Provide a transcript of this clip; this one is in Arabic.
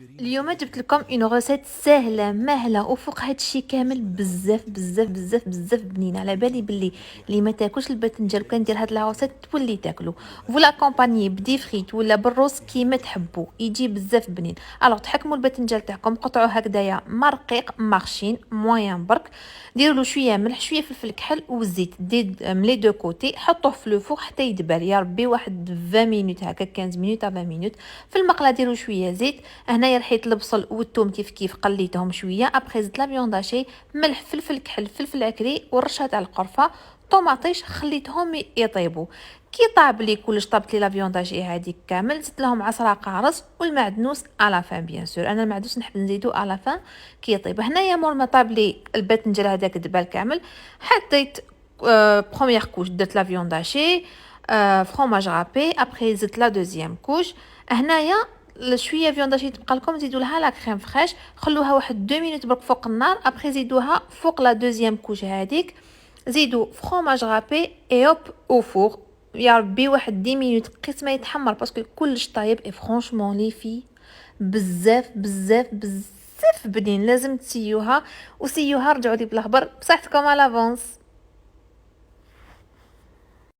اليوم جبت لكم اون غوسيت سهله مهله وفوق هادشي كامل بزاف بزاف بزاف بزاف بنينه. على بالي باللي اللي ما تاكلش الباذنجان كان ندير هاد لا غوسيت تولي تاكلو فولا كومباني بدي فريت ولا بالروز كيما تحبوا، يجي بزاف بنين. الوغ تحكموا الباذنجان تاعكم، قطعوه هكذايا ما رقيق مارشين موان برك، ديروا له شويه ملح شويه فلفل كحل والزيت، دير من لي دو كوتي، حطوه في لو فوق حتى يدبر يا ربي واحد 20 مينوت هكا، 15 مينوت 20 مينوت. في المقله ديروا شويه زيت، هنايا رحيت البصل والثوم كيف قليتهم شويه، ابري زدت لا فيونداشي، ملح فلفل كحل فلفل عكري ورشه تاع القرفه، طوماطيش، خليتهم يطيبوا. كي طاب لي كلش، طابت لي لا فيونداشي هذيك كامل، زدت لهم عصره قارص والمعدنوس على فان. بيان سور انا المعدنوس نحب نزيدو على فان كي يطيب. هنايا مور ما طاب لي الباذنجان هذاك دبال كامل، حطيت بروميير كوش درت لا فيونداشي، فرomage رابي، ابري زدت لا دوزيام كوش. هنايا شويه فيونداشي تبقى لكم، زيدوا لها لا كريم فريش، خلوها واحد 2 مينوت برك فوق النار، ابري زيدوها فوق لا دوزيام كوش هذيك، زيدوا فرomage رابي اي اوب او فور يا ربي واحد 10 مينوت قيس ما يتحمر، باسكو كلش طايب. اي فرانشمون لي في بزاف بزاف بزاف بنين، لازم تسيوها وسيوها. رجعوا لي بالاخبار، بصحتكم على لافونس.